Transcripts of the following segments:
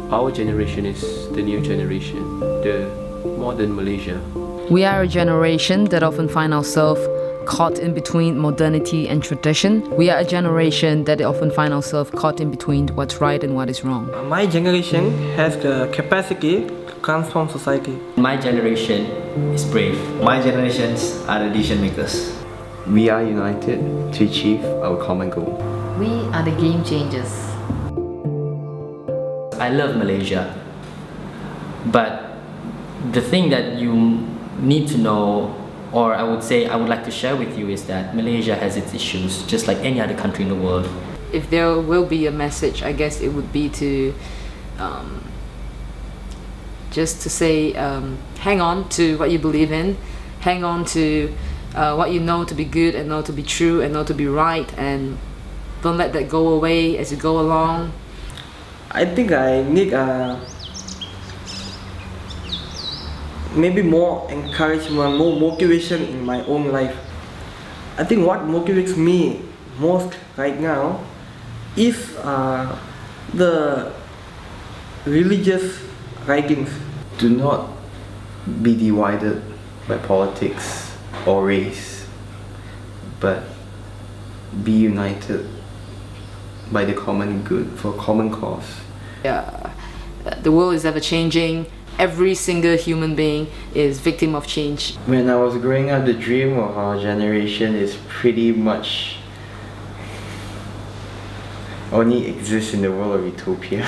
Our generation is the new generation, the modern Malaysia. We are a generation that often find ourselves caught in between modernity and tradition. We are a generation that often find ourselves caught in between what's right and what is wrong. My generation has the capacity to transform society. My generation is brave. My generations are the decision makers. We are united to achieve our common goal. We are the game changers. I love Malaysia, but the thing that you need to know, or I would say I would like to share with you, is that Malaysia has its issues just like any other country in the world. If there will be a message, I guess it would be to just to say hang on to what you believe in, hang on to what you know to be good and know to be true and know to be right, and don't let that go away as you go along. I think I need maybe more encouragement, more motivation in my own life. I think what motivates me most right now is the religious writings. Do not be divided by politics or race, but be united by the common good for a common cause. The world is ever changing. Every single human being is victim of change. When I was growing up, the dream of our generation is pretty much only exists in the world of utopia.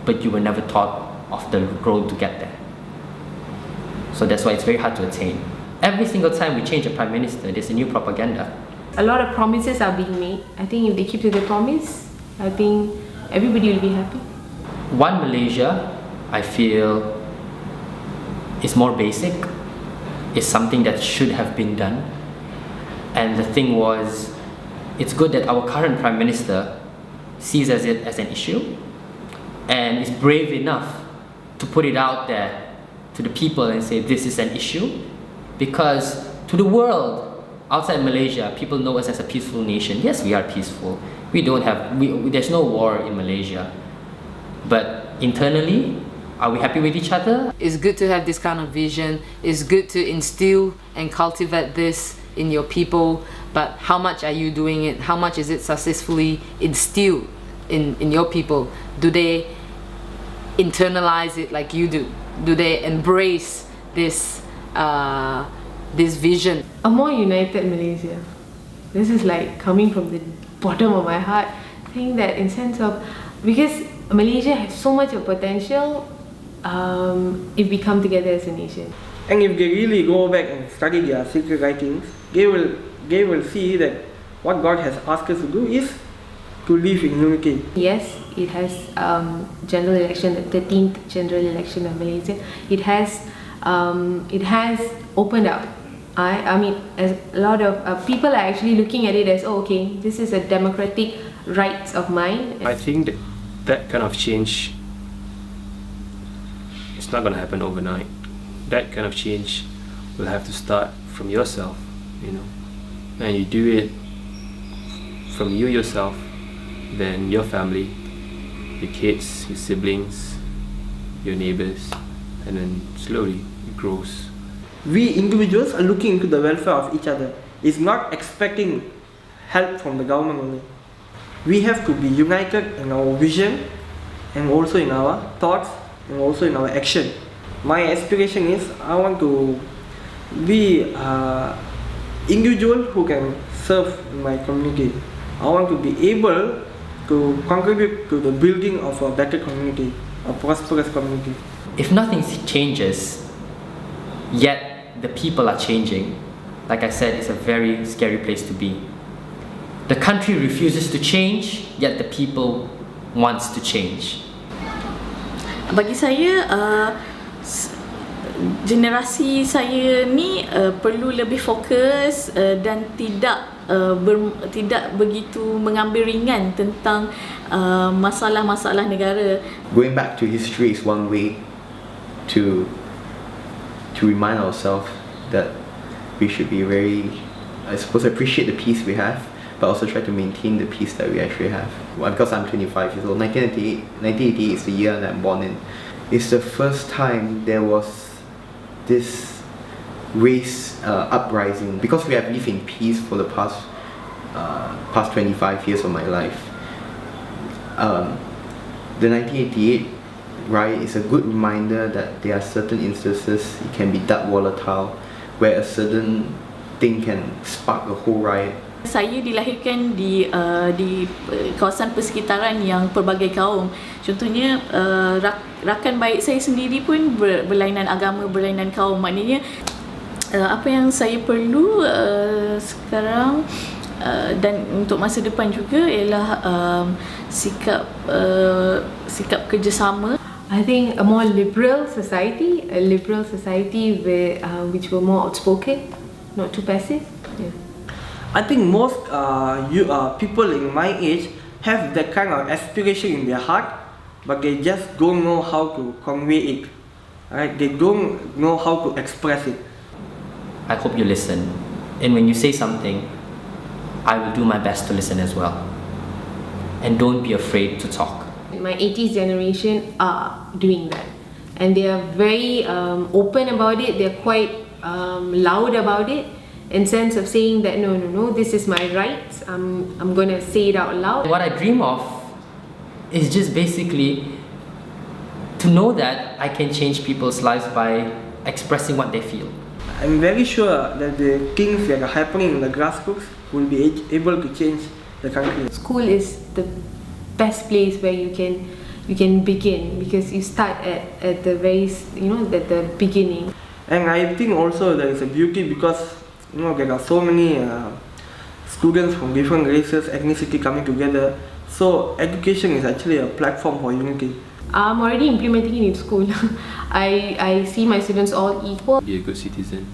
But you were never taught of the road to get there. So that's why it's very hard to attain. Every single time we change a prime minister, there's a new propaganda. A lot of promises are being made. I think if they keep to the promise, I think everybody will be happy. One Malaysia, I feel, is more basic, is something that should have been done. And the thing was, it's good that our current Prime Minister sees it as an issue and is brave enough to put it out there to the people and say this is an issue, because to the world outside Malaysia, people know us as a peaceful nation. Yes, we are peaceful. There's no war in Malaysia. But internally, are we happy with each other? It's good to have this kind of vision. It's good to instill and cultivate this in your people. But how much are you doing it? How much is it successfully instilled in your people? Do they internalize it like you do? Do they embrace this vision? A more united Malaysia. This is like coming from the bottom of my heart, saying that in sense of, because Malaysia has so much of potential if we come together as a nation. And if they really go back and study their sacred writings, they will see that what God has asked us to do is to live in unity. Yes, it has general election, the 13th general election of Malaysia. It has opened up. I mean, as a lot of people are actually looking at it as, oh, okay, this is a democratic right of mine. I think that kind of change, it's not going to happen overnight. That kind of change will have to start from yourself, and you do it from you yourself, then your family, your kids, your siblings, your neighbors, and then slowly it grows. We individuals are looking into the welfare of each other. It's not expecting help from the government only. We have to be united in our vision and also in our thoughts and also in our action. My aspiration is I want to be an individual who can serve in my community. I want to be able to contribute to the building of a better community, a prosperous community. If nothing changes, yet the people are changing, like I said, it's a very scary place to be. The country refuses to change, yet the people wants to change. Bagi saya, generasi saya ni perlu lebih fokus dan tidak begitu mengambil ringan tentang masalah-masalah negara. Going back to history is one way to remind ourselves that we should be very, I suppose, appreciate the peace we have, but also try to maintain the peace that we actually have. Well, because I'm 25 years old, 1988 is the year that I'm born in. It's the first time there was this race uprising, because we have lived in peace for the past 25 years of my life. The 1988 riot is a good reminder that there are certain instances it can be dark volatile, where a certain thing can spark a whole riot. Saya dilahirkan di kawasan persekitaran yang pelbagai kaum. Contohnya rakan baik saya sendiri pun berlainan agama, berlainan kaum. Maknanya apa yang saya perlu sekarang dan untuk masa depan juga ialah sikap kerjasama. I think a more liberal society, which were more outspoken, not too passive. Yeah. I think most people in my age have that kind of aspiration in their heart, but they just don't know how to convey it. Right? They don't know how to express it. I hope you listen, and when you say something, I will do my best to listen as well. And don't be afraid to talk. My 80s generation are doing that, and they are very open about it. They're quite loud about it, in sense of saying that no, this is my rights. I'm gonna say it out loud. What I dream of is just basically to know that I can change people's lives by expressing what they feel. I'm very sure that the things that are happening in the grassroots will be able to change the country. School is the best place where you can begin, because you start at the very at the beginning. And I think also there is a beauty because there are so many students from different races, ethnicity coming together. So education is actually a platform for unity. I'm already implementing it in school. I see my students all equal. Be a good citizen.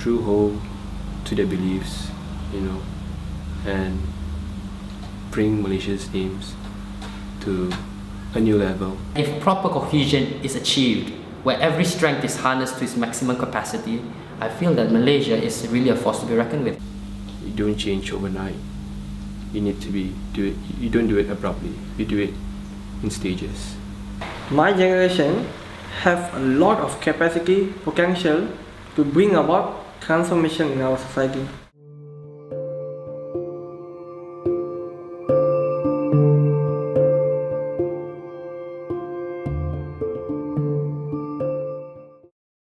True hold to their beliefs, and bring Malaysia's names to a new level. If proper cohesion is achieved, where every strength is harnessed to its maximum capacity, I feel that Malaysia is really a force to be reckoned with. You don't change overnight. You need to do it. You don't do it abruptly. You do it in stages. My generation have a lot of capacity, potential to bring about transformation in our society.